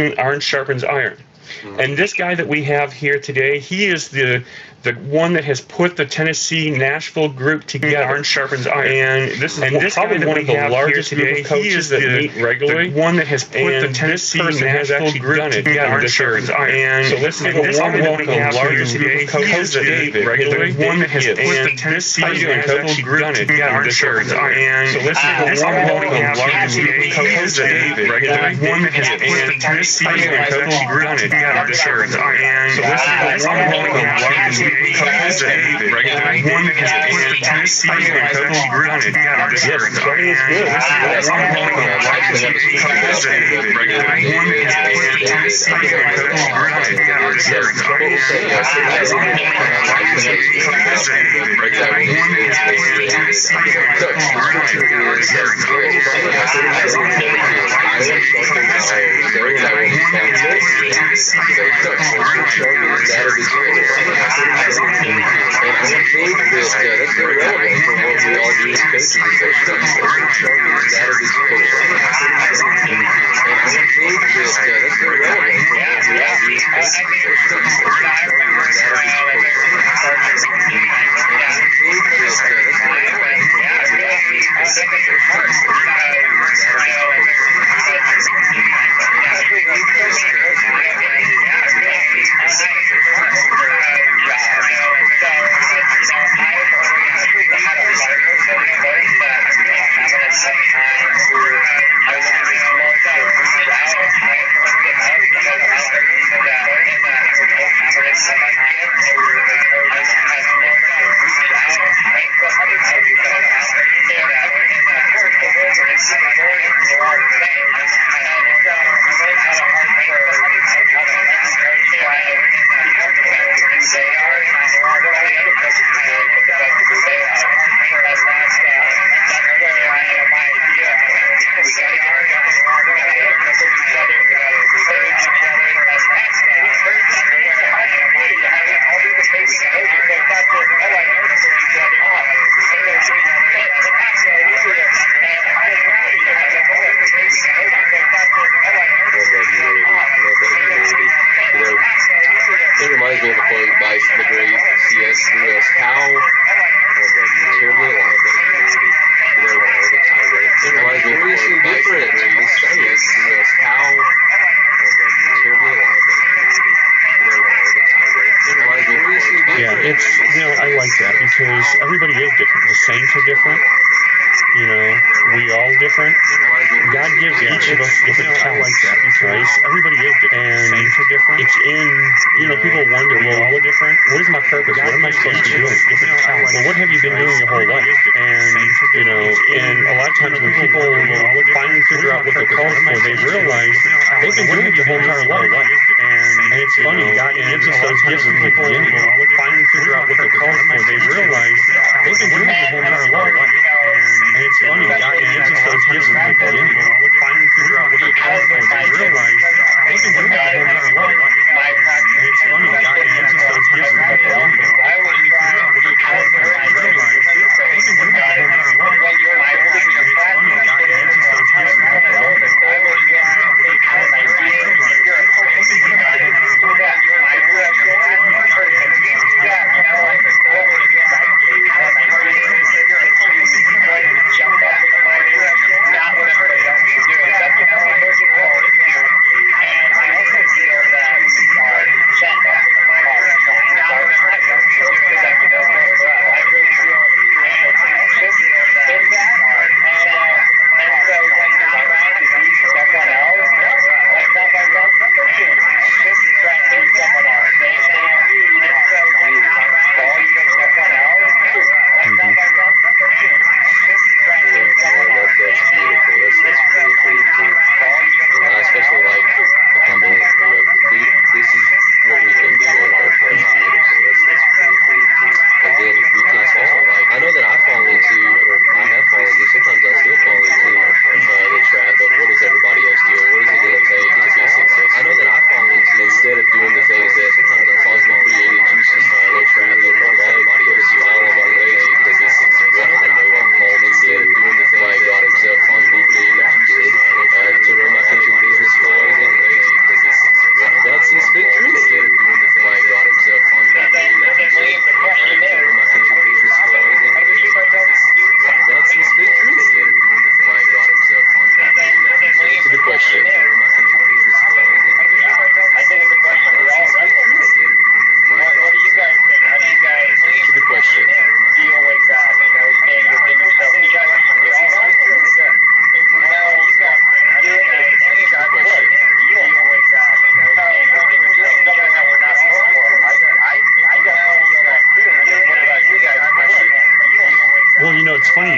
iron sharpens iron. And this guy that we have here today, he is the one that has put the Tennessee-Nashville group together. Iron sharpens iron. And this is probably one of the largest group of coaches that meet regularly. The one that has put the Tennessee-Nashville group together. Iron sharpens iron. So let's take a one of the largest group of coaches that meet regularly. The one that has put the Tennessee-Nashville group together. Iron sharpens iron. So let's take a one of the largest group of coaches that meet regularly. The one that has put the Tennessee-Nashville group together. Iron sharpens iron. So let's take a one of the largest coaches that meet regularly. One that has put the Tennessee-Nashville group together. Yes, starting is good. That's one of the largest coaches that meet regularly. One that has put the Tennessee-Nashville group together. Yes, starting is good. That's one of the largest coaches that meet regularly. One that has put the Tennessee-Nashville group together. Yes, starting is good. That's one of the largest coaches that meet regularly. One that has put the Tennessee-Nashville group together. And I think that that's very relevant for what we all do as coaches. And I think that that's very relevant for what we all do as coaches.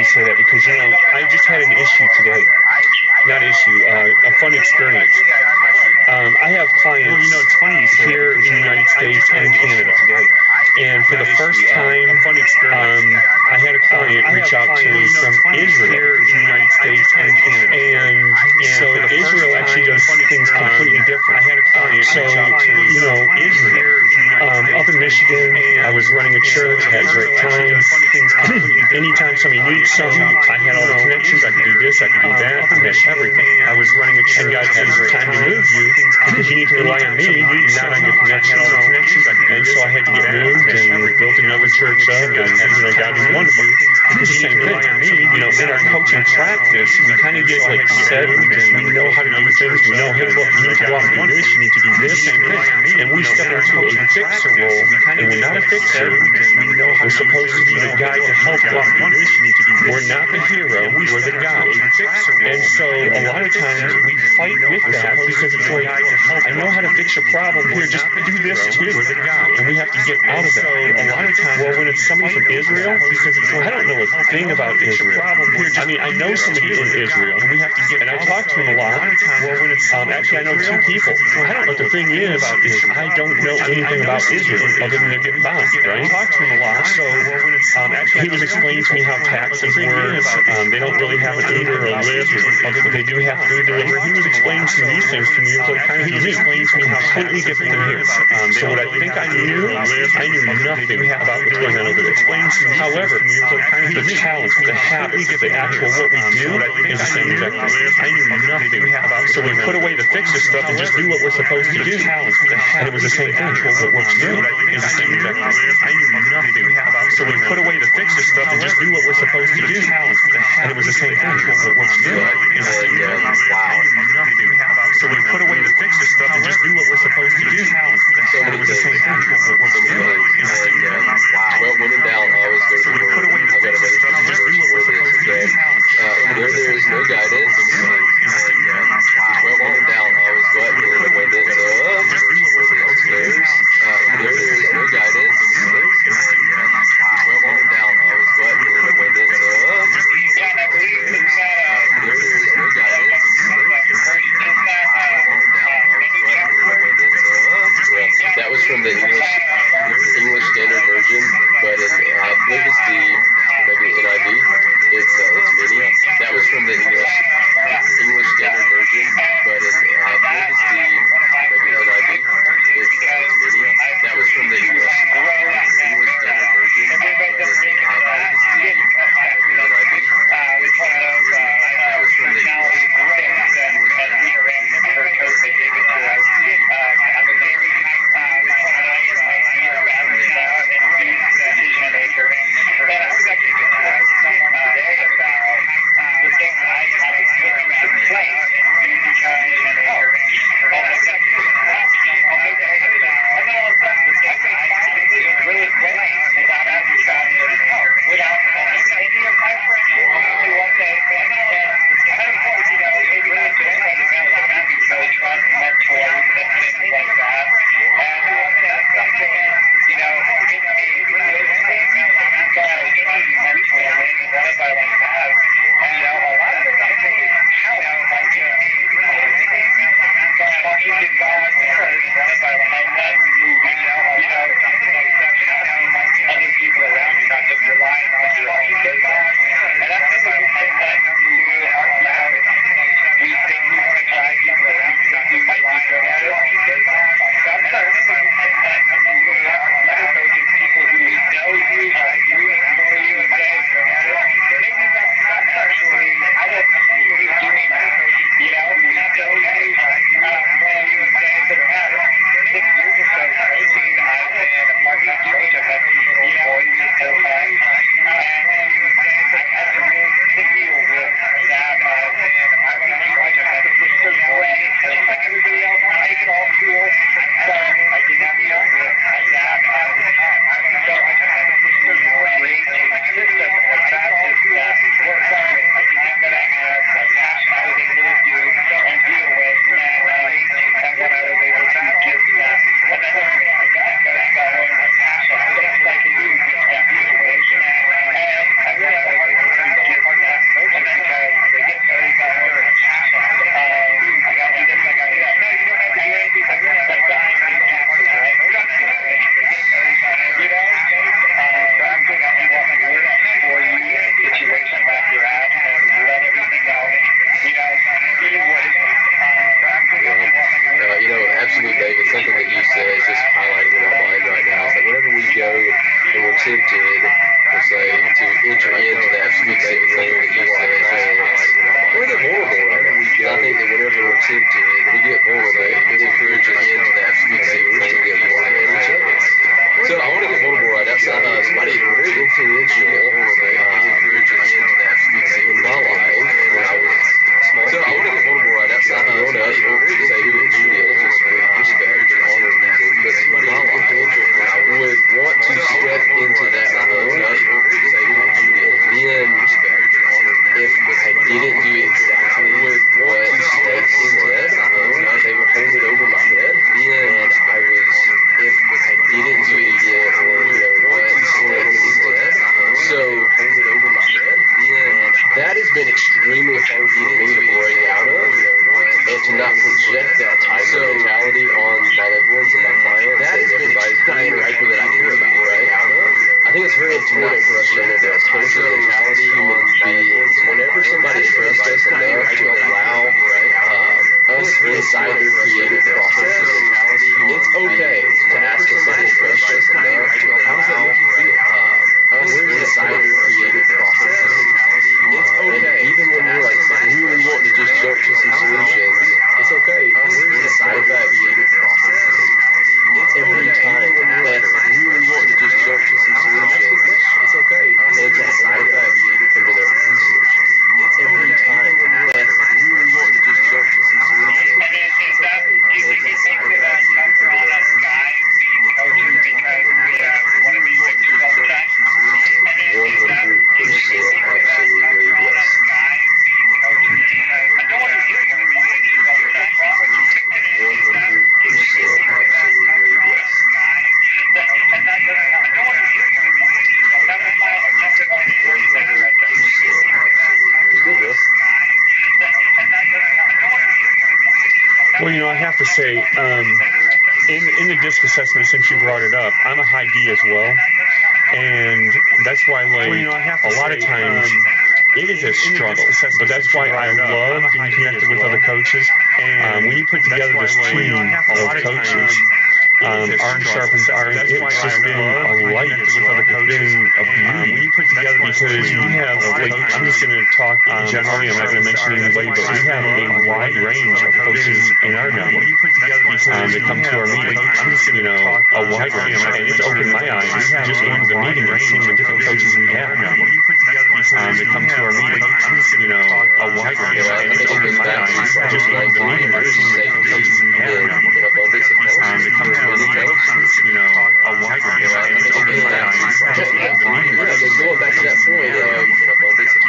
you say that because, you know, I just had an issue today. Not issue, a fun experience. I have clients it's funny you say here in the United States and Canada today. And for the first time, I had a client reach out to me from Israel here in the United States and Canada. And so Israel actually does things completely different. I had a client reach out to me, you know, Israel. Up in Michigan, I was running a church, had a great time. Anytime somebody needed something, I had all the connections. I could do this, I could do that. I had everything. I was running a church. And God said, it's time to move you because you need to rely on me, not on your connections. And so I had to get moved and we built another church up. And, you know, God was wonderful. It's the same thing. You know, in our coaching practice, we kind of get like set. We know how to do things. We know, hey, look, you need to go out and do this. You need to do this. And we step into a fixer role. And we're not a fixer. We're supposed to be the guy to help you. We're not the hero. We're the guy. And so a lot of times we fight with that because it's like, I know how to fix your problem. Here, just do this too. And we have to get out of that. A lot of times, well, when it's somebody from Israel, because it's like, I don't know a thing about Israel. I mean, I know somebody in Israel, and I talk to them a lot. Actually, I know two people. But the thing is I don't know anything about Israel other than they're getting bombed, right? I talk to him a lot. So he was explaining to me how taxes work. They don't really have an Uber or a Lyft, but they do have food delivery. He was explaining some of these things to me. It was like kind of unique. Explained to me how completely different than here. So what I think I knew nothing about what's going on over there. However, the talent, the habits, the actual what we do is the same exact thing. I knew nothing about. So we put away the fixer stuff and just do what we're supposed to do. And it was the same thing. What we're doing is the same exact thing. I knew nothing about. So we put away the fixer stuff and just do what we're supposed to do. And it was the same thing. What we're doing is the same exact thing. I knew nothing about. So we put away the fixer stuff and just do what we're supposed to do. And it was the same thing. What we're doing is the same exact thing. Well, when in doubt, always go to the Word. I've got another verse for this, okay? Where there is no guidance, well, when in doubt, always go ahead and the abundance of verse for the upstairs. Where there is no guidance, well, when in doubt, always go ahead and the abundance of verse for the upstairs. Where there is no guidance. inside their creative process, it's okay to ask a simple question. How does that make you feel? We're inside their creative process. It's okay. Even when we're like really wanting to just jump to some solutions, it's okay. We're inside that creative process. It's every time better. Really wanting to just jump to some solutions, it's okay. And inside that come to their own solution. It's every time better. Really wanting to just jump to some solutions. And is that, do you think that comes on us guys being coaches because we want to be fixers all the time? And is that, do you think that comes on us guys being coaches because I don't want to hear you be fixers all the time. What you think that is that, do you think that comes on us guys? And I don't want to hear you be fixers all the time. That's why I'm not going to hear that. Well, I have to say, in the disc assessment, since you brought it up, I'm a high D as well, and that's why, a lot of times, it is a struggle, but that's why I love being connected with other coaches, and when you put together this team of coaches, Iron sharpens iron. It's just been a light. It's been a beauty because you have, I'm just going to talk generally, I'm not going to mention anybody, but we have a wide range of coaches in our network that come to our meeting. I'm just going to talk a wide range, and it's opened my eyes just going to the meeting and seeing the different coaches we have that come to our meeting. I'm just going to talk a wide range, and it's opened my eyes just going to the meeting and seeing the different coaches we have that come to our meeting. A wide range, and it's opened my eyes just going to the meeting. Going back to that point,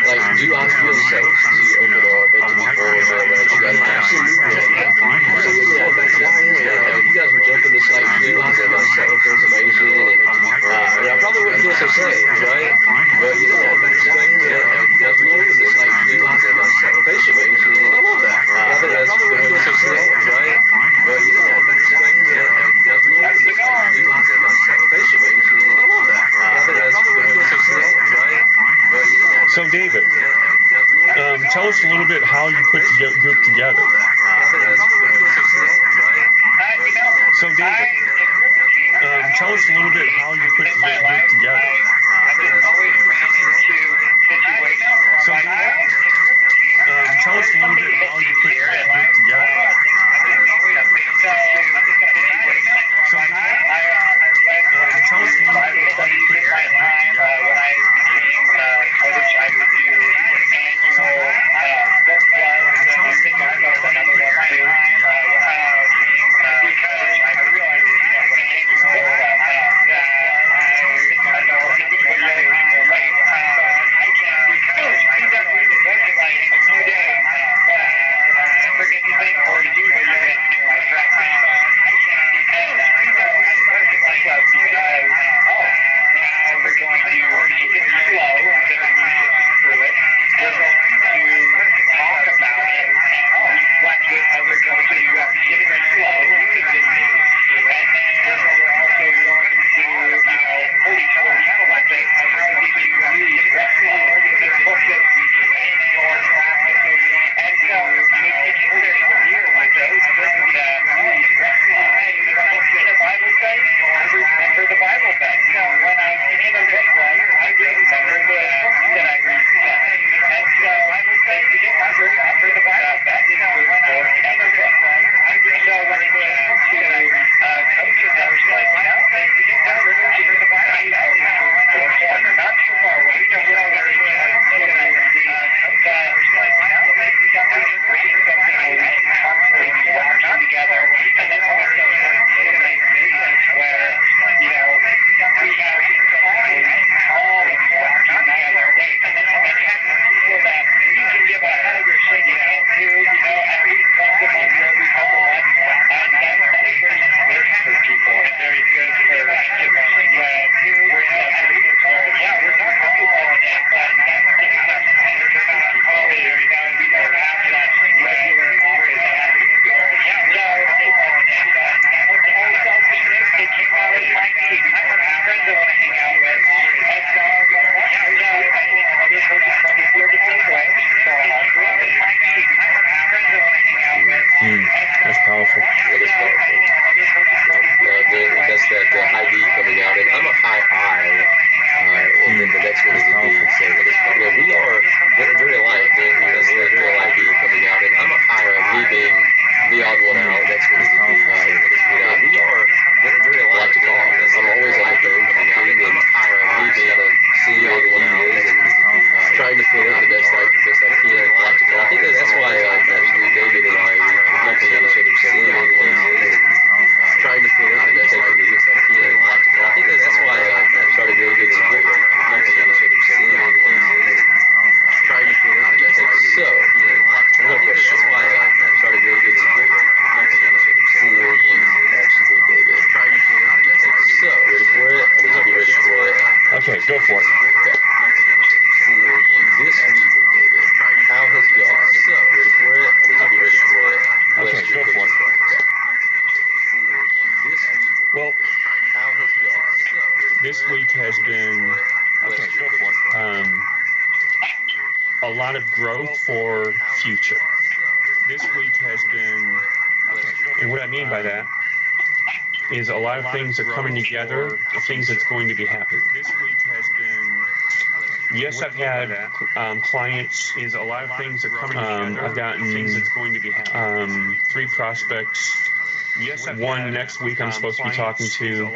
like, do I feel safe to open up and to be vulnerable around you guys? Absolutely. If you guys were jumping to site feelings and like self information, and I probably wouldn't feel so safe, right? But you know, if you guys were jumping to site feelings and like self information, I love that. I think that's probably wouldn't feel so safe, right? But you know, if you guys were jumping to site feelings and like self information, I love that. I think that's probably wouldn't feel so safe, right? But you know. So David, tell us a little bit how you put the group together. So David, tell us a little bit how you put the group together. I've always ran into situations. So David, tell us a little bit how you put the group together. So tell us a little bit how you put the group together. When I became coach, I would do annual book clubs, and I think I got another one too. Because I realized, when I came to school, that I This week has been a lot of growth for future. This week has been, and what I mean by that is a lot of things are coming together, things that's going to be happening. This week has been, yes, I've had clients. Is a lot of things are coming together. I've gotten things that's going to be happening. 3 prospects. Yes, one next week I'm supposed to be talking to.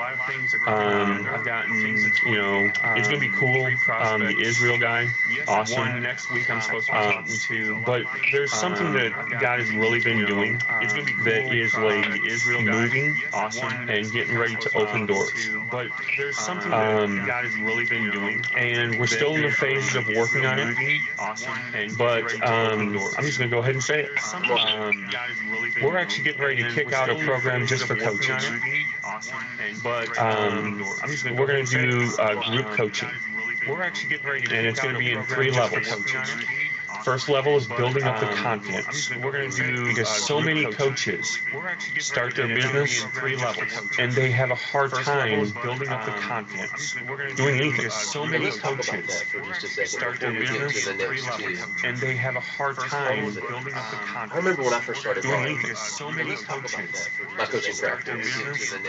I've gotten, you know, it's going to be cool. The Israel guy, awesome. Next week I'm supposed to be talking to. But there's something that God has really been doing. It's going to be that is like Israel moving, awesome, and getting ready to open doors. But there's something that God has really been doing, and we're still in the phases of working on it. But I'm just going to go ahead and say it. We're actually getting ready to kick out a program just for coaches. But we're going to do group coaching. We're actually getting ready to, and it's going to be in 3 levels. First level is building up the confidence. We're going to do, because so many coaches start their business and they have a hard time building up the confidence. Doing anything. So many coaches start their business and they have a hard time building up the confidence. I remember when I first started doing anything. So many coaches. My coaching practice,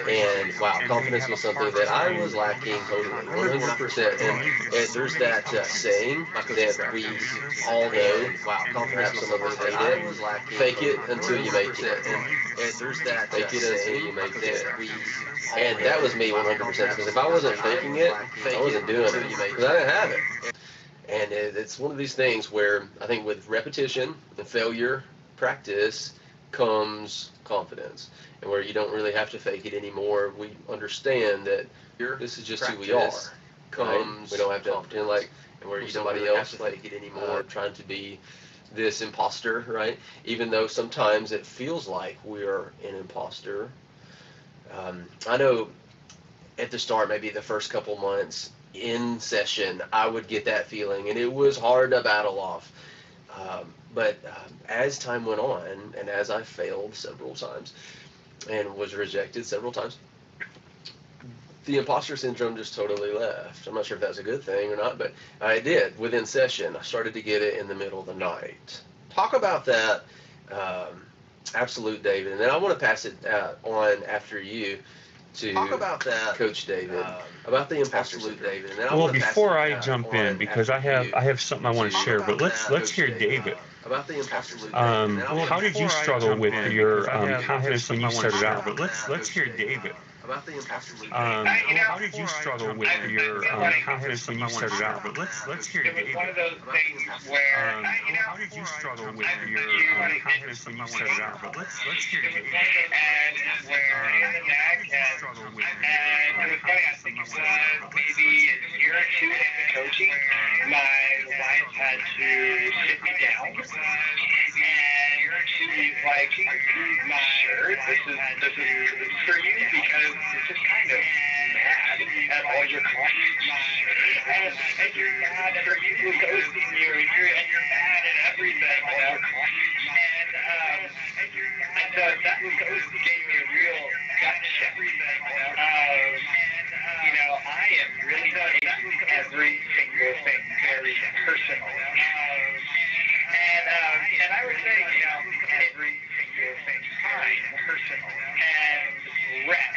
and wow, confidence was something that I was lacking totally, 100%. And there's that saying that we all know. Wow, confidence is something that fake it until you make it. And there's that fake it until you make it. And that was me 100%. Because if I wasn't faking it, I wasn't doing it. Because I didn't have it. And it's one of these things where I think with repetition, the failure, practice comes confidence. And where you don't really have to fake it anymore. We understand that this is just who we are. Comes, we don't have to pretend like, and where somebody else fake it anymore, trying to be this imposter, right? Even though sometimes it feels like we're an imposter. I know at the start, maybe the first couple months in session, I would get that feeling, and it was hard to battle off. But as time went on, and as I failed several times and was rejected several times, the imposter syndrome just totally left. I'm not sure if that's a good thing or not, but I did. Within session, I started to get it in the middle of the night. Talk about that, absolute David. And then I want to pass it on after you to talk about that, Coach David, about the imposter syndrome. David. And then well, before I jump in, because I have something I want to share, but let's hear David. About the imposter how did you struggle with your confidence when you started out? But let's hear David. About the imposter how did you struggle with your confidence when you started out? But let's hear David. It was one of those things where how did you struggle with your confidence when you started out? But let's hear David. And where and it was funny. I think it was maybe a year or 2 into coaching. My wife had to sit me down, and she's like, "Not sure this is for you because you're just kind of mad at all your clients, and you're mad for people ghosting you, and you're mad at everything, all your clients, and so that gave me a real gut check. You know, I am really taking every single thing very personal, and I would say, you know, every single thing fine, personal, and rest.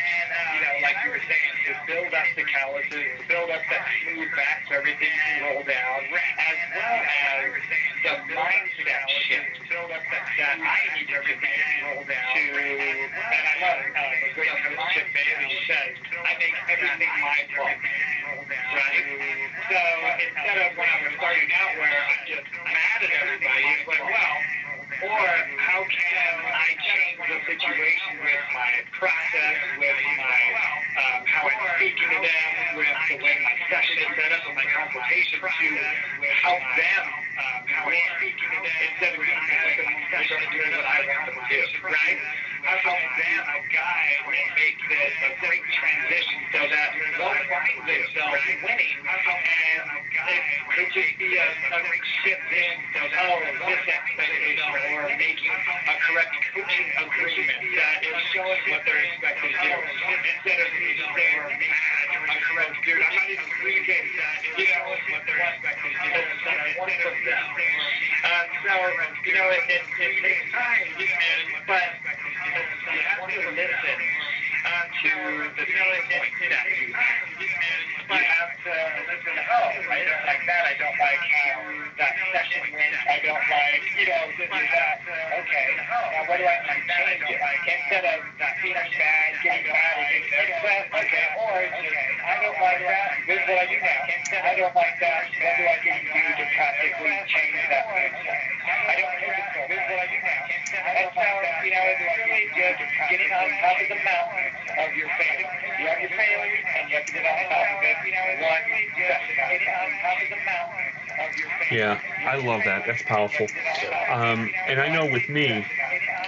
You know, like you were saying, to build up the calluses, to build up that smooth back so everything can roll down, as well as the mindset shift, to build up that I need everything to roll down. And I love the great coach Chip Bailey says, I make everything my fault. Right? So instead of when I was starting out where I'm just mad at everybody, it's like, well, or how can I change the situation with my process, with my how I'm speaking to them, with the way my session is set up, with my consultation to help them when speaking to them instead of just doing what I want them to do, right? How help them guide and make this a great transition so that they'll find themselves winning, and it could just be a great shift in this expectation or making a correct coaching agreement that is showing what they're expected to do instead of saying a dude, I'm not even creeping, you know, what their expectations that I want from them. So, you know, it takes time, but you have to listen to the feedback that you have. You have to listen, oh, I don't like that, I don't like how that session went, I don't like, you know, this or that. Okay, now what do I change it? Instead of feeling bad, getting mad, and getting upset, okay, or I don't like that, this is what I do now. I don't like that, what do I need to do to practically change that? I don't take it so, this is what I do now. And so, you know, it's really good getting on top of the mountain of your failure. You have your failure, and you have to get on top of it. One session at a time. On top of the mountain of your failure. Yeah, I love that. That's powerful. And I know with me,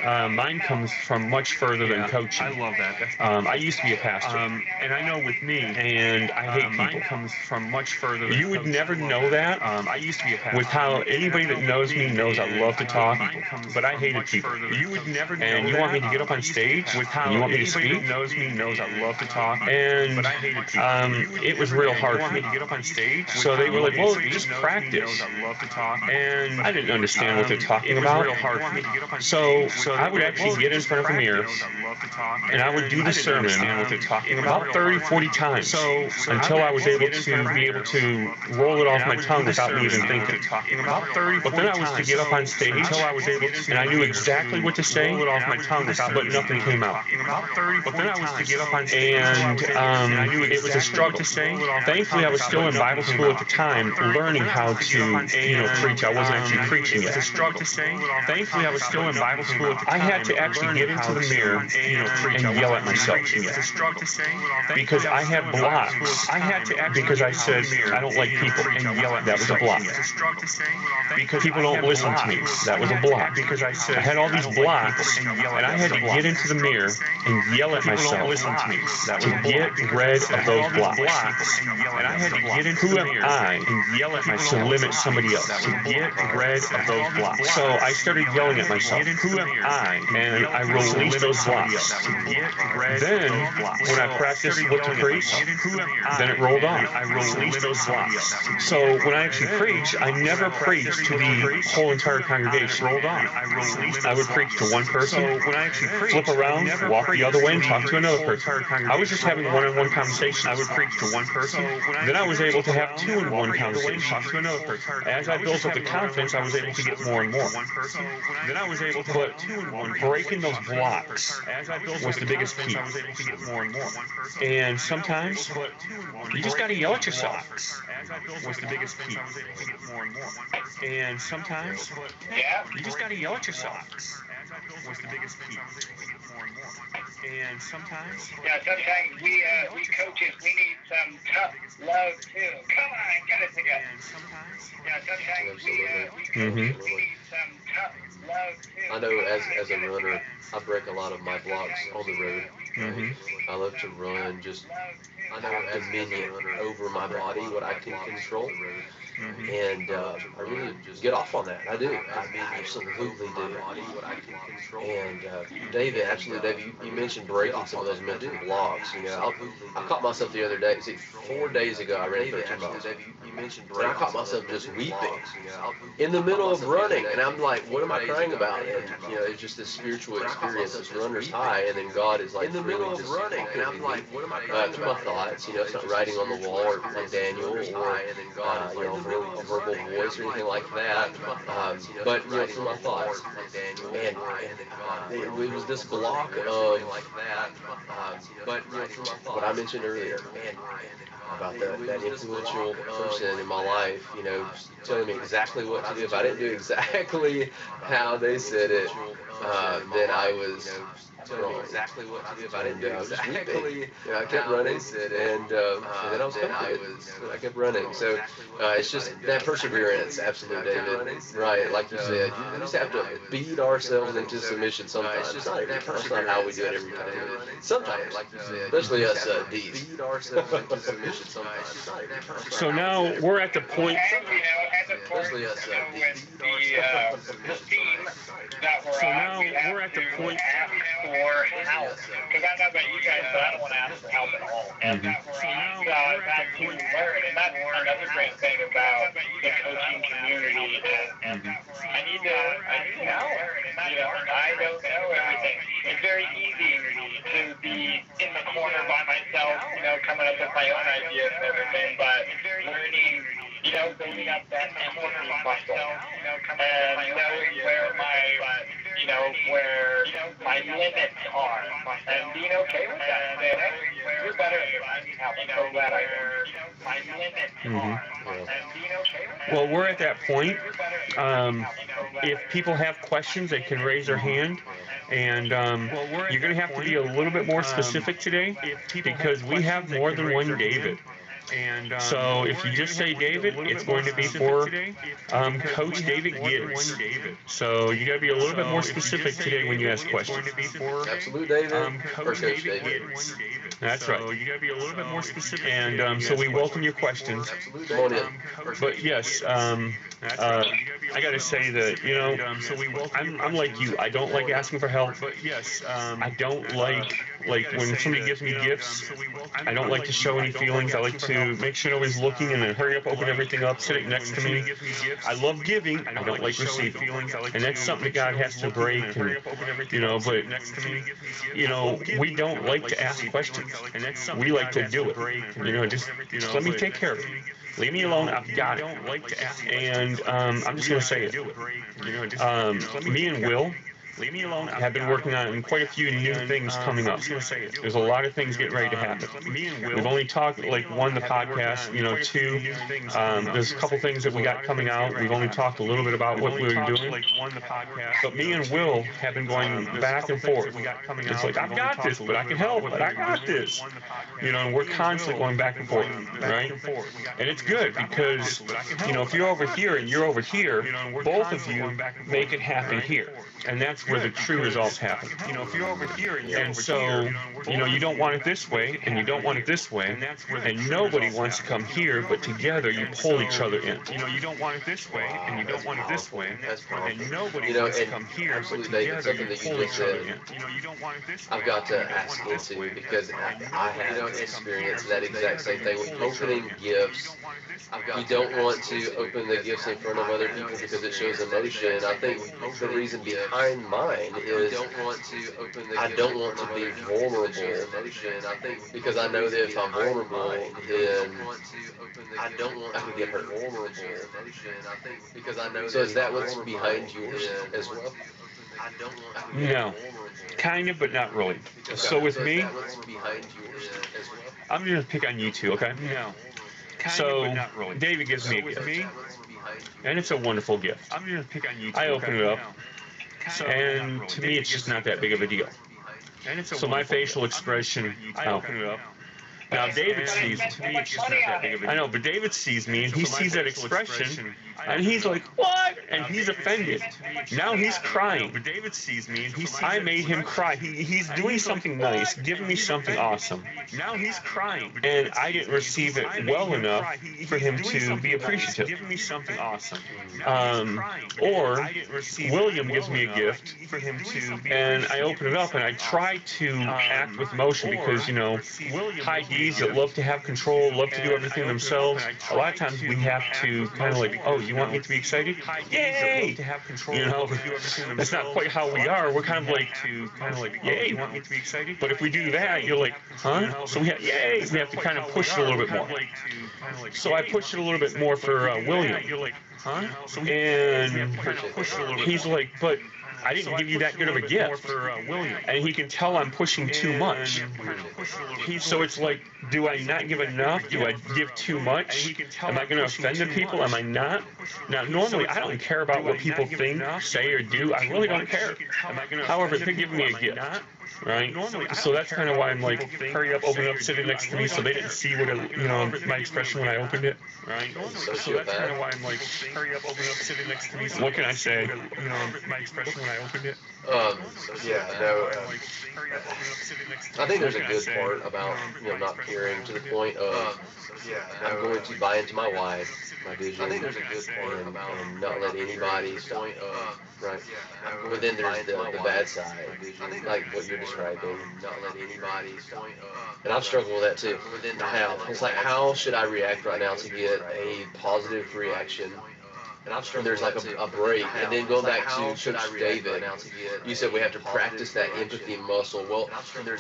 mine comes from much further than coaching. I love that. I used to be a pastor. And I know with me, and I hate people. Mine comes from much further than You would never know that. I used to be a pastor. With how anybody that knows me knows I love to talk, but I hated people. You would never know And you want me to get up on stage with how you want me to speak? Knows me knows I love to talk, and but I hated people. It was real hard for me to get up on stage. So they were like, well, just practice. I love to talk, and I didn't understand what they're talking about. Real hard for me to get up on stage. So I would actually get in front of a mirror, and I would do the sermon about 30, 40 times until I was able to roll it off my tongue without me even thinking. But then I was to get up on stage, and I knew exactly what to say, but nothing came out. But then I was to get up on stage, and it was a struggle. Thankfully, I was still in Bible school at the time, learning how to, preach. I wasn't actually preaching yet. Thankfully, I was still in Bible school at the time. I had to actually get into the mirror and yell at myself because I had blocks. Because I said I don't like people and yell at. That was a block. Because people don't listen to me. That was a block. Because I had all these blocks, and I had to get into the mirror and yell at myself to get rid of those blocks. And I had to get into the mirror and yell at myself to limit somebody else, to get rid of those blocks. So I started yelling at myself, who am I? And I released those blocks. Then, when I practiced what to preach, then it rolled on. I released those blocks. So when I actually preach, I never preached to the whole entire congregation. I would preach to one person, flip around, walk the other way, and talk to another person. I was just having one-on-one conversations. I would preach to one person. Then I was able to have two-in-one conversations. Talk to another person. As I built up the confidence, I was able to get more and more. Then I was able to put breaking those blocks was the biggest key. And sometimes you just got to yell at yourself. Was the biggest key. And sometimes you just got to yell at yourself. Was the biggest key. And sometimes we coaches, we need some tough love too. Come on, get it together. Sometimes we coaches, we need some tough love too. I know as a runner, I break a lot of my blocks on the road. I love to run, just dominion over my body, what I can control. And I really just get off on that. I do. I absolutely do. And David, you mentioned breaking some of those mental blocks. I caught myself the other day. 4 days ago, I ran 13 miles. And I caught myself just weeping in the middle of running. And I'm like, what am I crying about? And, it's just this spiritual experience, this runner's high. And then God is like, in the middle of running. And I'm like, what am I crying about? Through my thoughts, it's not writing on the wall or like Daniel or a verbal voice or anything like that, but through my thoughts, and it was this block of what I mentioned earlier about that influential person in my life, telling me exactly what to do. If I didn't do exactly how they said it, then I was exactly what to do. If I didn't do exactly, I kept running, and then I was comforted. I kept running. So it's just that perseverance, absolutely, David. Right, like you said, you just have to beat ourselves into submission sometimes. It's not every time. That's not how we do it every time. Sometimes, like you said, especially us D's. Beat ourselves into submission sometimes. So now we're at the point. And as important with the theme that we're So on, now we have we're at the to point- ask for help. Because I know about you guys, but I don't want to ask for help at all. And Mhm. so now we're at the point learn, and that's another great thing about the coaching community is I need to know. You know, I don't know everything. It's very easy to be in the corner by myself, you know, coming up with my own ideas and everything, but learning, you know, building up that empathy muscle and knowing where my, you know, where my limits are and being okay with that. And saying, hey, you're better than I need help. I'm so glad I learned my limits are and being okay with that. Well, we're at that point. If people have questions, they can raise their hand. And you're going to have to be a little bit more specific today because we have more than one David. And so if you just say David, it's going to be for Coach David Gibbs. So you got to be a little bit more specific today when you ask questions. Absolute David or Coach David. That's right. So you got to be a little bit more specific. And so we welcome your questions. Come on in. But yes, I got to say that, you know, I'm like you. I don't like asking for help. But yes, I don't like when somebody gives me gifts. I don't like to show any feelings. I like to make sure nobody's looking and then hurry up, open everything up, sit it next to me. I love giving. I don't like receiving. And that's something that God has to break. And, you know, but you know, we don't like to ask questions. We like to do it. You know, just let me take care of it. Leave me alone. I've got it. And I'm just going to say it. Me and Will have been working on quite a few new things coming up. There's a lot of things getting ready to happen. We've only talked, like, one, the podcast, you know, two, there's a couple things that we got coming out. We've only talked a little bit about what we were doing. But me and Will have been going back and forth. It's like, I've got this, but I can help, but I got this. You know, and we're constantly going back and forth, right? And it's good because, you know, if you're over here and you're over here, both of you make it happen here. And that's where the true results happen. You know, if you're over here and so, you know, you don't want it this way and you don't want it this way, and nobody wants to come here, but together you pull each other in. You know, you don't want it this way and you don't want it this way, and nobody wants to come here, but together you pull each other in. You know, you don't want it this way. I've got to ask into because I have experienced that exact same thing with opening gifts. You don't want to open the gifts in front of other people because it shows emotion. I think the reason behind mine is I don't want to be vulnerable because I know that if I'm vulnerable, then I can get hurt. So is that what's behind yours as well? No, kind of, but not really. So with me, I'm going to pick on you two, okay? No. So David gives me a gift, and it's a wonderful gift. I'm going to pick on you two. I open it up, and to me, it's just not that big of a deal. So my facial expression, I open it up. Now David sees it. To me, it's just not that big of a deal. I know, but David sees me, and he sees that expression, and he's like, "What?" And he's offended. Now he's crying. But David sees me, and I made him cry. He's doing something nice, giving me something awesome. Now he's crying, and I didn't receive it well enough for him to be appreciative. Giving me something awesome. Or William gives me a gift, and I open it up, and I try to act with emotion because, you know, high D's that love to have control, love to do everything themselves. A lot of times we have to kind of like, oh, you want me to be excited? Yay! You know, that's not quite how we are. We're kind of like, yay! You want me to be excited? But if we do that, you're like, huh? So we have, yay! We have to kind of push it a little bit more. So I pushed it a little bit more for William. You're like, huh? And he's like, but I didn't give you that good of a gift. And he can tell I'm pushing too much. So it's like, do I not give enough? Do I give too much? Am I going to offend the people? Am I not? Now, normally, I don't care about what people think, say, or do. I really don't care. However, they're giving me a gift, right? So that's kind of why I'm like, hurry up, open up, sit it next to me, so they didn't see what, my expression when I opened it, right? So that's kind of why I'm like, hurry up, open up, sit it next to me. What can I say? My expression when I opened it. Yeah, no. I think there's a good part about not caring to the point of I'm going to buy into my wife, my vision, and not let anybody stop me. Right. But then there's the bad side, like what you're describing, not let anybody stop me. And I've struggled with that too. How? It's like, how should I react right now to get a positive reaction? And there's like a break. And then going back to Coach David, you said we have to practice that empathy muscle. Well,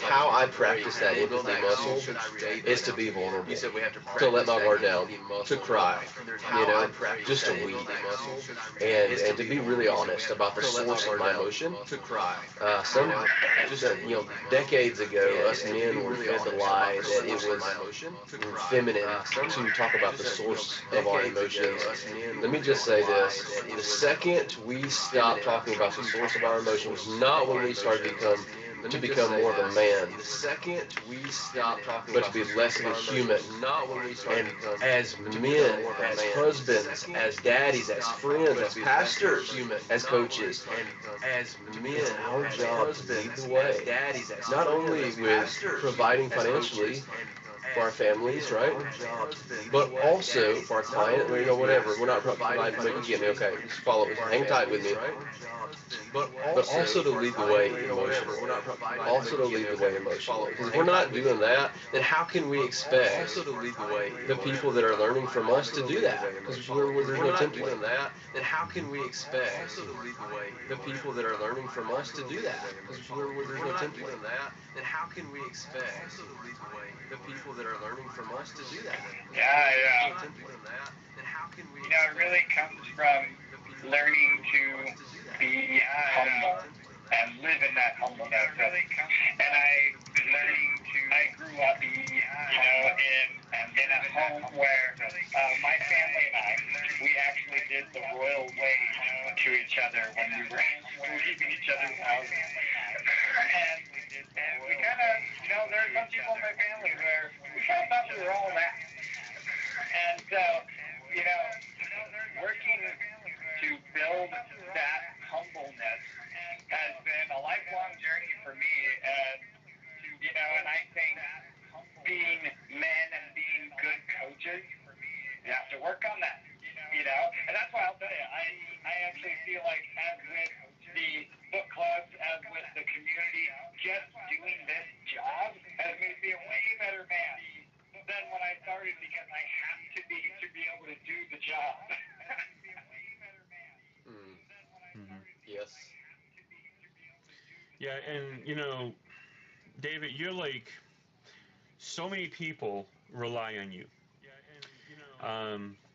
how I practice that empathy muscle is to be vulnerable, to let my guard down, to cry, just to weep, and to be really honest about the source of my emotion. Decades ago, us men were fed the lie that it was feminine to talk about the source of our emotions. Let me just say this: the second we stop talking about the source of our emotions, not when we start to become more of a man, the second we stop talking, but to be less of a human, not when we start and as men, as husbands, as daddies, as friends, as pastors, as coaches, and as men, it's our job to lead the way, not only with providing financially for our families, right? But also for our client, whatever. We're not providing, but you get me, okay? Just follow me, hang tight with me. But also to lead the way emotionally. Also to lead the way emotionally. Because if we're not doing that, then how can we expect the people that are learning from us to do that? Because there's no template. Then how can we expect the people that are learning from us to do that? Because there's no template. Then how can we expect the people that are learning from us to do that? Yeah. It really comes from learning to be humble and live in that humbleness. And I grew up, in a home where my family and I, we actually did the royal way to each other when we were leaving each other's houses. And we kind of, there are some people in my family where we kind of thought we were all that. And so, working to build that humbleness has been a lifelong journey for me. And I think being men and being good coaches, you have to work on that. And that's why I'll tell you, I actually feel like as with the book clubs, as with the community, just doing this job has made me a way better man than when I started, because I have to be able to do the job. Yes. Yeah, and David, you're like, so many people rely on you.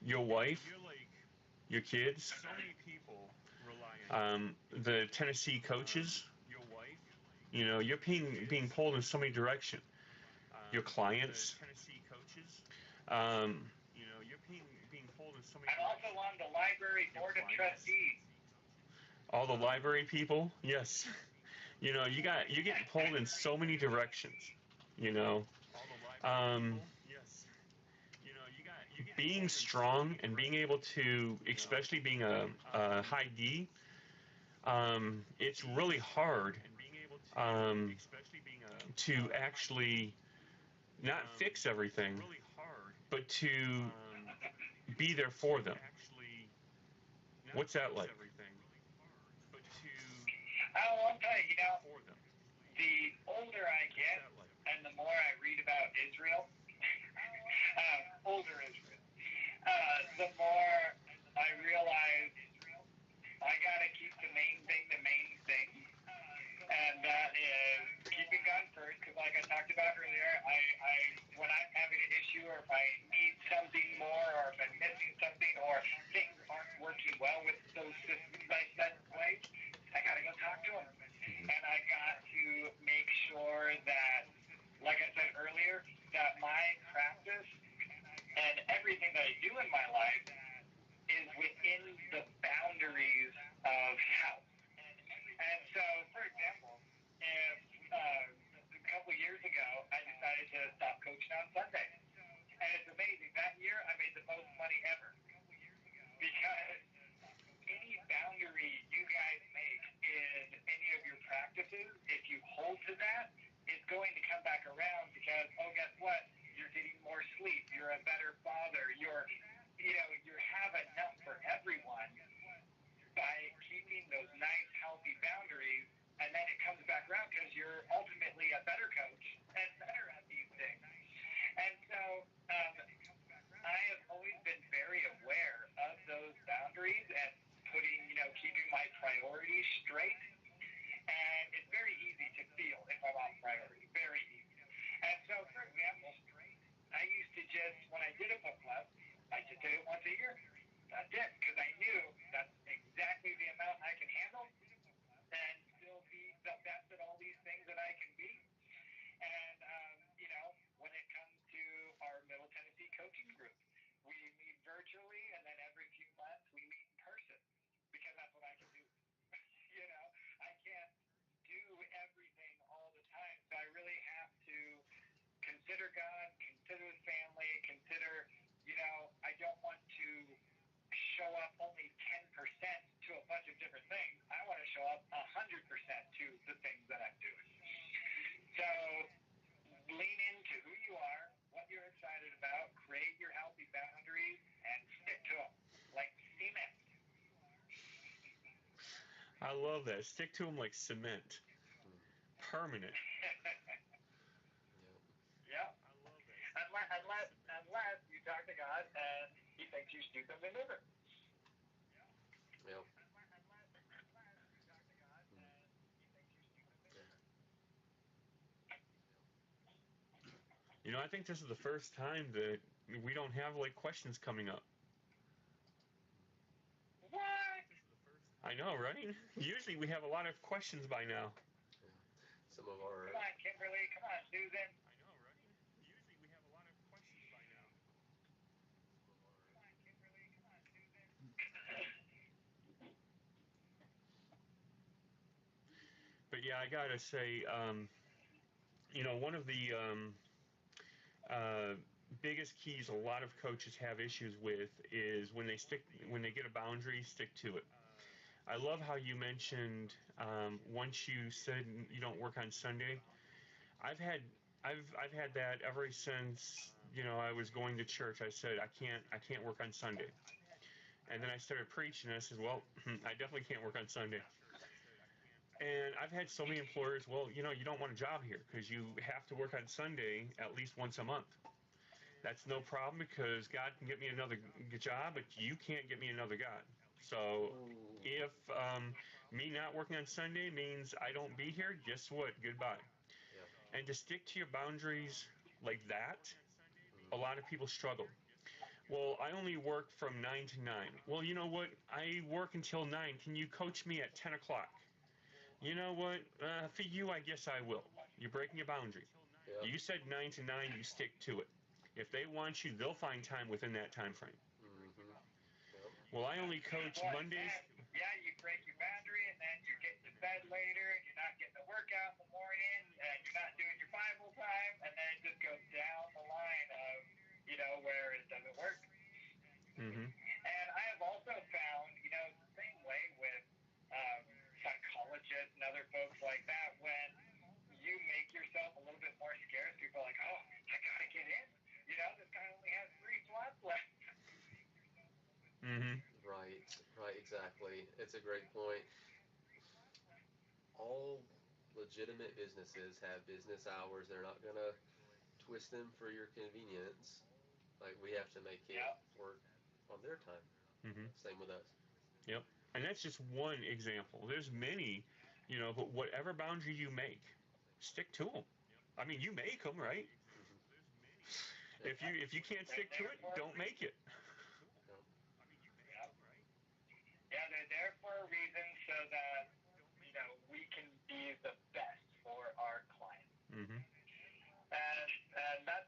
Your wife, your kids, the Tennessee coaches. You're being pulled in so many directions. Your clients. I'm also on the library board of trustees. All the library people, yes. You're getting pulled in so many directions. Um, Being strong and being able to, especially being a high D, it's really hard to actually not fix everything, but to be there for them. What's that like? I'll tell you, the older I get and the more I read about Israel, older Israel, the more I realize I gotta keep the main thing, and that is keeping God first. Because like I talked about earlier, when I'm having an issue, or if I need something more, or if I'm missing something, or things aren't working well with those systems I set in place, I gotta go talk to him, and I got to make sure that, like I said earlier, that my practice and everything that I do in my life is within the boundaries of health. And so, for example, if a couple years ago I decided to stop coaching on Sunday, and it's amazing. resources, if you hold to that, it's going to come back around because, oh, guess what? You're getting more sleep. You're a better father. You have enough for everyone by keeping those nice, healthy boundaries. And then it comes back around because you're ultimately a better coach and better at these things. And so I have always been very aware of those boundaries and keeping my priorities straight. And it's very easy to feel if I'm off priority. Very easy. And so, for example, I used to when I did a book club, I just did it once a year. That's it, because I knew that's exactly the amount I can handle and still be the best at all these things that I can be. And, when it comes to our Middle Tennessee coaching group, we meet virtually, and then every few months we meet in person because that's what I can do. I can't do everything all the time, so I really have to consider God, consider the family, consider, I don't want to show up only 10% to a bunch of different things. I want to show up 100% to the things that I'm doing. So lean into who you are, what you're excited about, create your healthy boundaries, and stick to them like cement. I love that. Stick to them like cement. Permanent. Yeah. I love that. Unless you talk to God and He thinks you should do something different. Yeah. I think this is the first time that we don't have questions coming up. What? I know, right? Usually we have a lot of questions by now. Yeah. Some of our. Come on, Kimberly. Come on, Susan. I know, right? Usually we have a lot of questions by now. Come on, Kimberly. Come on, Susan. But yeah, I gotta say, one of the biggest keys a lot of coaches have issues with is when they get a boundary, stick to it. I love how you mentioned once you said you don't work on Sunday. I've had that ever since I was going to church. I said I can't work on Sunday, and then I started preaching. And I said, well, I definitely can't work on Sunday. And I've had so many employers, well, you don't want a job here because you have to work on Sunday at least once a month. That's no problem because God can get me another job, but you can't get me another God. So if me not working on Sunday means I don't be here, guess what? Goodbye. Yeah. And to stick to your boundaries like that, a lot of people struggle. Well, I only work from 9 to 9. Well, you know what? I work until 9. Can you coach me at 10 o'clock? You know what? For you, I guess I will. You're breaking a boundary. Yeah. You said 9 to 9, you stick to it. If they want you, they'll find time within that time frame. Mm-hmm. Yep. Well, I only coach Mondays. Yeah, you break your boundary, and then you're getting to bed later, and you're not getting a workout in the morning, and you're not doing your Bible time, and then it just goes down the line of, where it doesn't work. Mm-hmm. And I have also found, the same way with psychologists and other folks like that, when you make yourself a little bit more scarce, people are like, oh, I gotta get in. This guy only has 3 slots left. Mm-hmm. Right, exactly. It's a great point. All legitimate businesses have business hours. They're not going to twist them for your convenience. Like, we have to make it work on their time. Mm-hmm. Same with us. Yep. And that's just one example. There's many, but whatever boundary you make, stick to them. I mean, you make them, right? Mm-hmm. If you can't stick to it, don't make it. Yeah, they're there for a reason so that, we can be the best for our clients. Mm-hmm. And that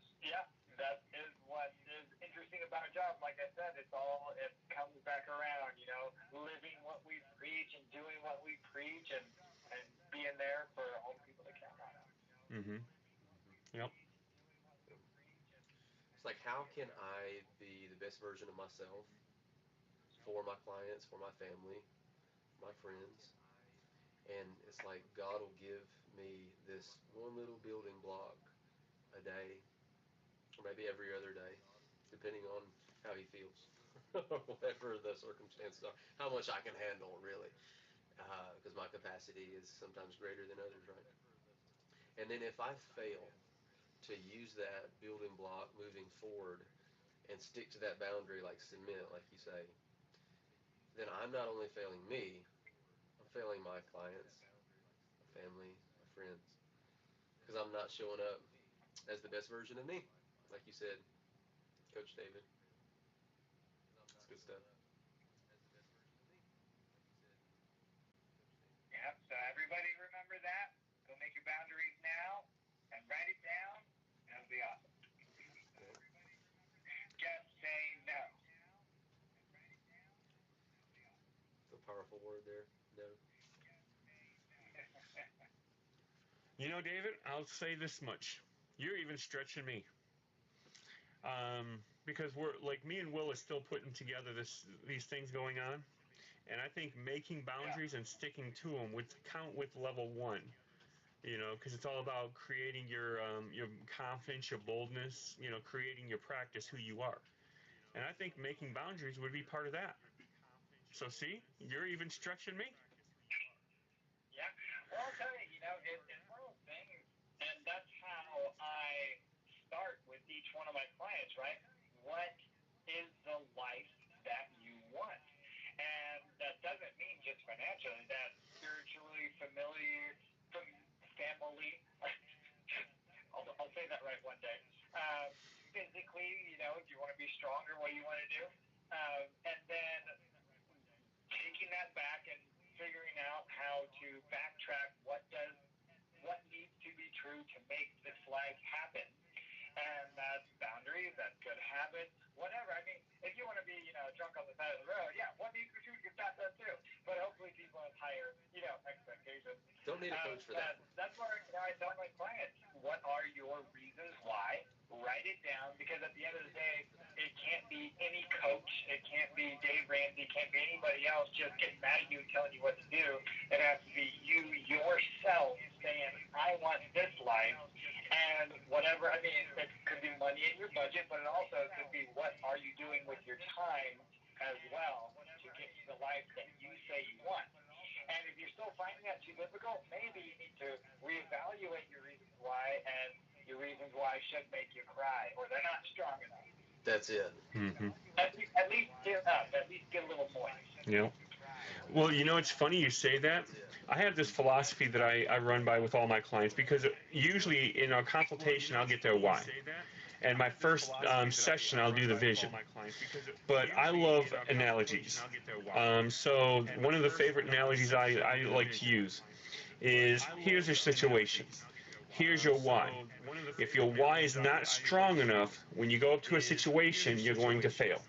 is what is interesting about our job. Like I said, it comes back around, living what we preach and doing what we preach and being there for all the people that count on us. Mm-hmm. Yep. It's like, how can I be the best version of myself for my clients, for my family, my friends, And it's like God will give me this one little building block a day, or maybe every other day, depending on how he feels, whatever the circumstances are, how much I can handle, really, because my capacity is sometimes greater than others, right? And then if I fail to use that building block moving forward and stick to that boundary like cement, like you say, then I'm not only failing me, I'm failing my clients, my family, my friends, because I'm not showing up as the best version of me, like you said, Coach David. That's good stuff. Yep. So everybody remember that. Go make your boundaries now and write it down. And it'll be awesome. Yeah. Just say no. A powerful word there. No. You know, David, I'll say this much. You're even stretching me. Because we're like me and Will is still putting together these things going on, and I think making boundaries and sticking to them would count with level 1. You know, because it's all about creating your confidence, your boldness. You know, creating your practice, who you are, and I think making boundaries would be part of that. So see, you're even stretching me. Yeah. Well, I'll tell you, it's one of those things, and that's how I start with each one of my clients, right? What is the life that you want? And that doesn't mean just financially, that's spiritually, family. I'll say that right one day. Physically, if you want to be stronger, what you want to do. And then taking that back and figuring out how to backtrack what needs to be true to make this life happen. And that's boundaries, that's good habits, whatever. I mean, if you want to be, drunk on the side of the road, yeah, what needs to be true to get that done too. But hopefully people have higher, expectations. Don't need a coach for that. That's where I tell my clients, what are your reasons why? Write it down, because at the end of the day, it can't be any coach. It can't be Dave Ramsey. It can't be anybody else just getting mad at you and telling you what to do. It has to be you yourself saying, I want this life. And whatever, I mean, it could be money in your budget, but it also could be what are you doing with your time as well to get you the life that you say you want. And if you're still finding that too difficult, maybe you need to reevaluate your reasons why, and your reasons why should make you cry, or they're not strong enough. That's it. Mm-hmm. At least get up. At least get a little moist. Yeah. Well, it's funny you say that. I have this philosophy that I run by with all my clients, because usually in a consultation I'll get their why. And my first session I'll do the vision. But I love analogies. So one of the favorite analogies I like to use is, here's your situation. Here's your why. If your why is not strong enough, when you go up to a situation, you're going to fail.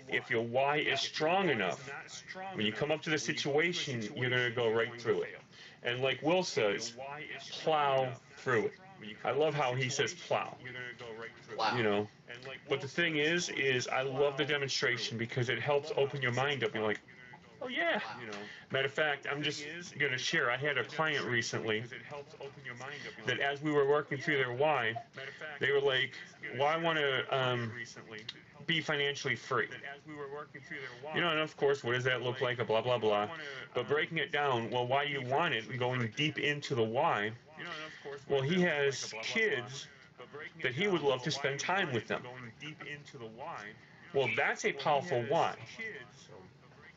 If your why is strong enough, when you come up to the situation, you're going to go right through it. And like Will says, plow through it. I love how he says plow. Wow. But the thing is I love the demonstration, because it helps open your mind up. You're like, oh yeah. Matter of fact, I'm just going to share. I had a client recently that as we were working through their why, they were like, well, I want to be financially free. And of course, what does that look like? Blah, blah, blah. But breaking it down, well, why do you want it? Going deep into the why. Well, he has kids that he would love to spend time with them. Well, that's a powerful why.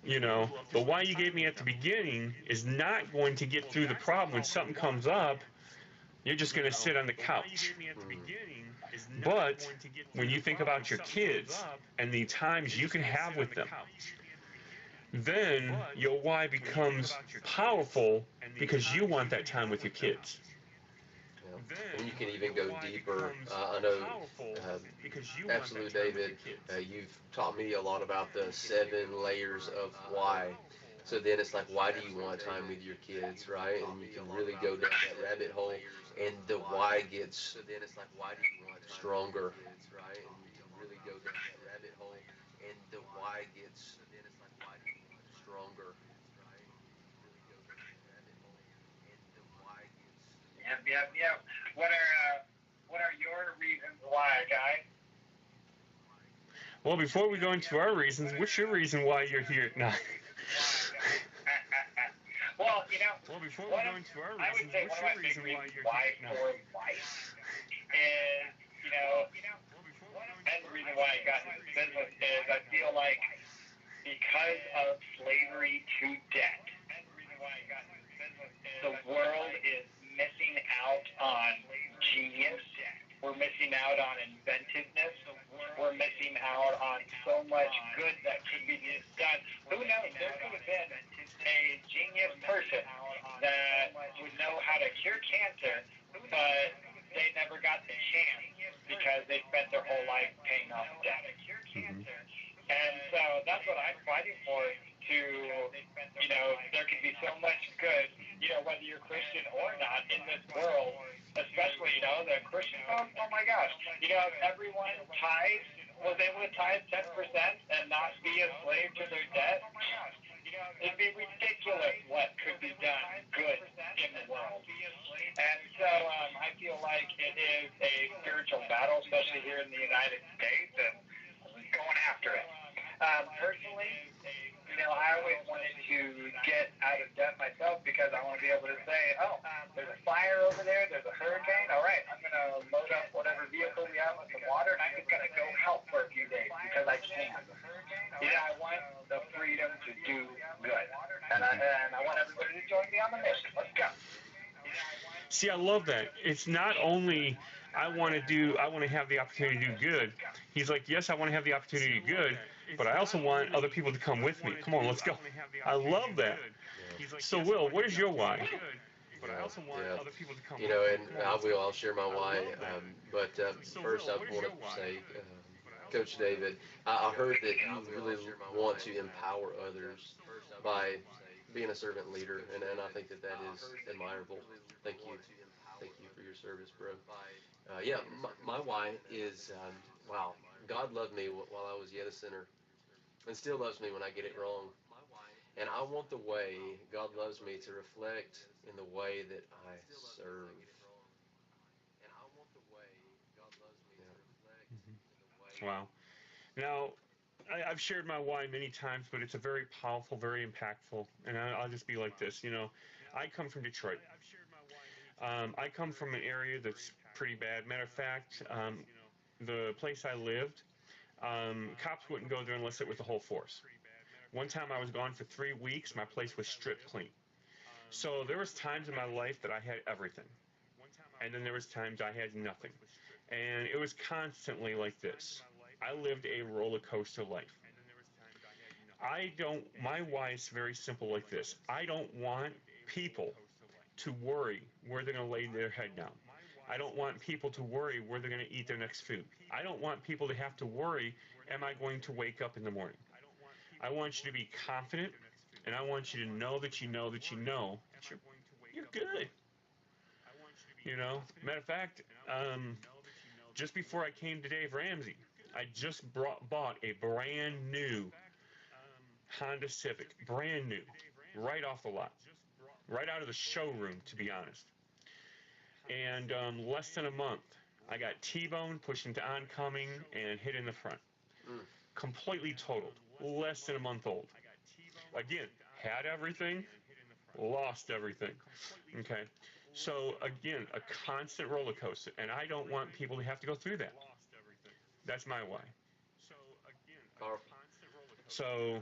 The why you gave me at the beginning is not going to get through the problem when something comes up. You're just going to sit on the couch. But when you think about your kids and the times you can have with them, then your why becomes powerful, because you want that time with your kids. And you can even go deeper. I know, Absolute David, you've taught me a lot about the 7 layers of why. So then it's like, why do you want time with your kids, right? And you can really go down that rabbit hole, and the why gets stronger. Stronger. Yep. What are your reasons why, guys? Well, before we go into our reasons, what's your reason why you're here? No. Well, Well, before we go into our I would reasons, say what's one of your my big reason why reasons you're why here? No. for life is, and the reason why I got into business is I feel like because of slavery to debt, the world is missing out on genius. We're missing out on inventiveness. We're missing out on so much good that could be done. Who knows? There could have been a genius person that would know how to cure cancer, but they never got the chance because they spent their whole life paying off debt. Mhm. And so that's what I'm fighting for, there can be so much good, whether you're Christian or not in this world, especially, the Christian, oh my gosh, if everyone was able to tithe 10% and not be a slave to their debt, it'd be ridiculous what could be done good in the world. And so I feel like it is a spiritual battle, especially here in the United States, and going after it. Personally, I always wanted to get out of debt myself because I want to be able to say, oh, there's a fire over there, there's a hurricane, all right, I'm going to load up whatever vehicle we have with some water, and I'm just going to go help for a few days because I can. I want the freedom to do good, and I want everybody to join me on the mission. Let's go. See, I love that. It's not only I want to have the opportunity to do good. He's like, yes, I want to have the opportunity to do good, but I also want other people to come with me. Come on, let's go. I love that. So, Will, what is your why? But I also want other people to come with me. And I'll share my why. But first, I want to say, Coach David, I heard that you really want to empower others by being a servant leader, and I think that is admirable. Thank you. Thank you for your service, bro. My why is, wow, God loved me while I was yet a sinner, and still loves me when I get it wrong. And I want the way God loves me to reflect in the way that I serve. Wow. Now, I've shared my why many times, but it's a very powerful, very impactful, and I'll just be like this. I come from Detroit. I come from an area that's pretty bad. Matter of fact, the place I lived, cops wouldn't go there unless it was the whole force. One time I was gone for 3 weeks. My place was stripped clean. So there was times in my life that I had everything, and then there was times I had nothing, and it was constantly like this. I lived a roller coaster life. My why is very simple like this. I don't want people to worry where they're going to lay their head down. I don't want people to worry where they're going to eat their next food. I don't want people to have to worry, am I going to wake up in the morning? I want you to be confident, and I want you to know that you know that you know that you're good. Matter of fact, just before I came to Dave Ramsey, I just bought a brand new Honda Civic, brand new, right off the lot, right out of the showroom, to be honest. And less than a month, I got T-boned, pushed into oncoming, and hit in the front. Completely totaled, less than a month old. Again, had everything, lost everything. Okay, so again, a constant roller coaster, and I don't want people to have to go through that. That's my why. Powerful. So,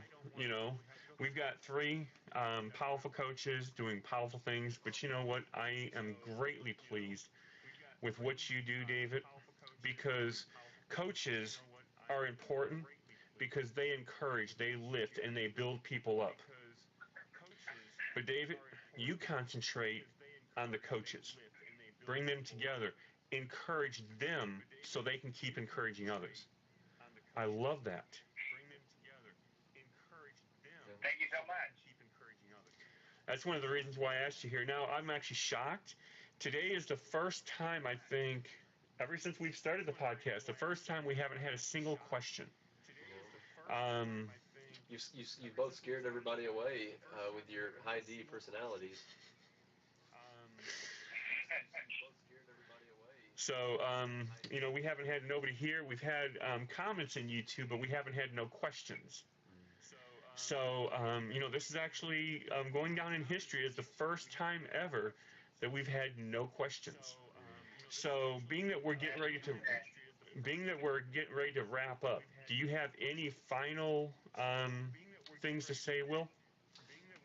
we've got 3 powerful coaches doing powerful things, but you know what? I am greatly pleased with what you do, David, because coaches are important because they encourage, they lift, and they build people up. But David, you concentrate on the coaches. Bring them together. Encourage them so they can keep encouraging others. I love that. Thank you so much. That's one of the reasons why I asked you here. Now, I'm actually shocked. Today is the first time, I think, ever since we've started the podcast, the first time we haven't had a single question. You both scared everybody away with your high D personalities. So, we haven't had nobody here. We've had comments in YouTube, but we haven't had no questions. So, this is actually going down in history as the first time ever that we've had no questions. So, being that we're getting ready to wrap up, do you have any final things to say, Will?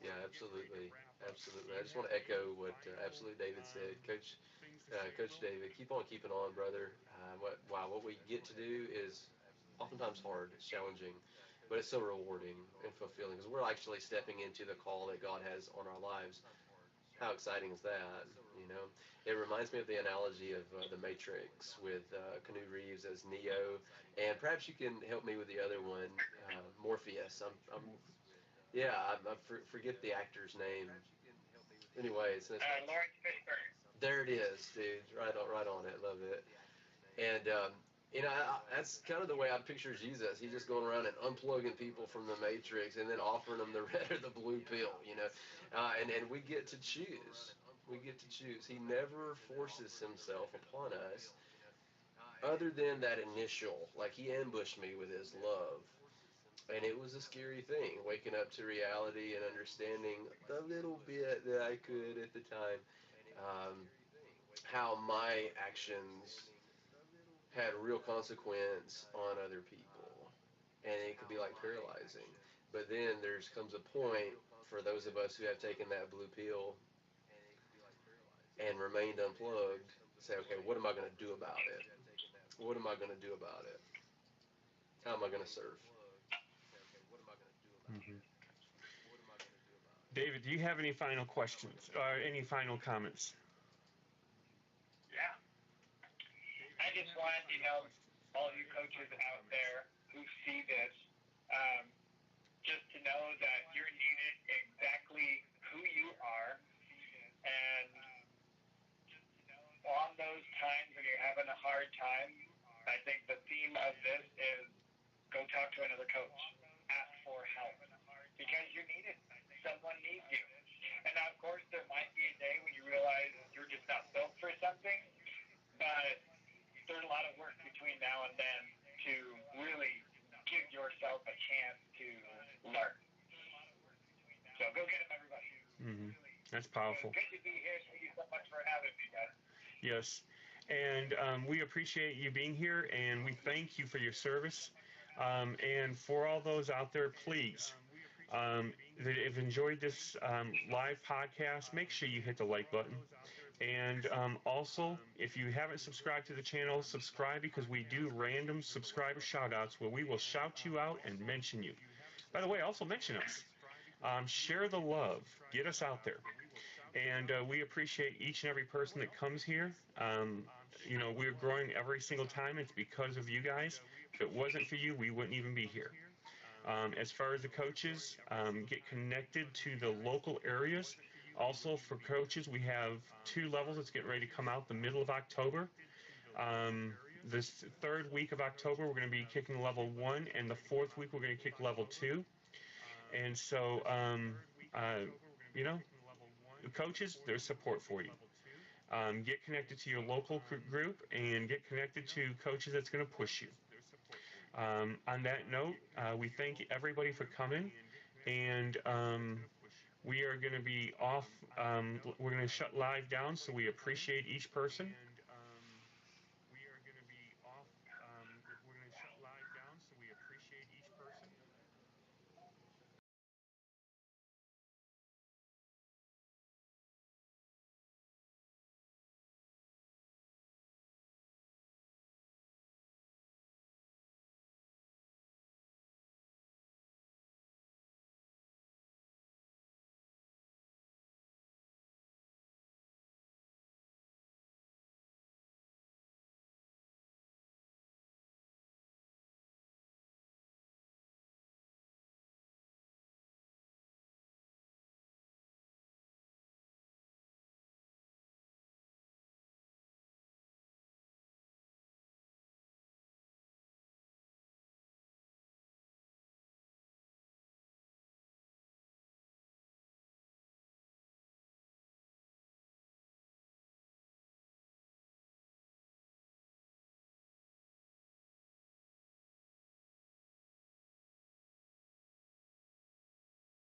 Yeah, absolutely, absolutely. I just want to echo what absolute David said, Coach David. Keep on keeping on, brother. What we get to do is oftentimes hard, it's challenging, but it's so rewarding and fulfilling because we're actually stepping into the call that God has on our lives. How exciting is that? It reminds me of the analogy of the Matrix with Keanu Reeves as Neo, and perhaps you can help me with the other one, Morpheus. I forget the actor's name. Anyways, Lawrence Fishburne. there it is, dude. Right on it. Love it. And that's kind of the way I picture Jesus. He's just going around and unplugging people from the Matrix and then offering them the red or the blue pill. And we get to choose. We get to choose. He never forces himself upon us, other than that initial, like he ambushed me with his love. And it was a scary thing, waking up to reality and understanding the little bit that I could at the time, how my actions had real consequence on other people. And it could be like paralyzing. But then comes a point for those of us who have taken that blue pill and remained unplugged, say, okay, what am I going to do about it? What am I going to do about it? How am I going to serve? Mm-hmm. David, do you have any final questions or any final comments? Yeah. I just want, all of you coaches out there who see this, just to know that you're needed exactly who you are, and on those times when you're having a hard time, I think the theme of this is go talk to another coach. Ask for help. Because you're needed. Someone needs you. And of course, there might be a day when you realize you're just not built for something, but there's a lot of work between now and then to really give yourself a chance to learn. So go get them, everybody. Mm-hmm. That's powerful. Good to be here. Thank you so much for having me, guys. Yes. And we appreciate you being here, and we thank you for your service. And for all those out there, please, that have enjoyed this live podcast, make sure you hit the like button. And also, if you haven't subscribed to the channel, subscribe, because we do random subscriber shout-outs where we will shout you out and mention you. By the way, also mention us. Share the love. Get us out there. And we appreciate each and every person that comes here. We're growing every single time. It's because of you guys. If it wasn't for you, we wouldn't even be here. As far as the coaches, get connected to the local areas. Also, for coaches, we have 2 levels that's getting ready to come out the middle of October. This 3rd week of October, we're going to be kicking level 1, and the 4th week, we're going to kick level 2. And so, the coaches, there's support for you. Get connected to your local group and get connected to coaches that's going to push you. On that note, we thank everybody for coming, and we are going to be off. We're going to shut live down, so we appreciate each person.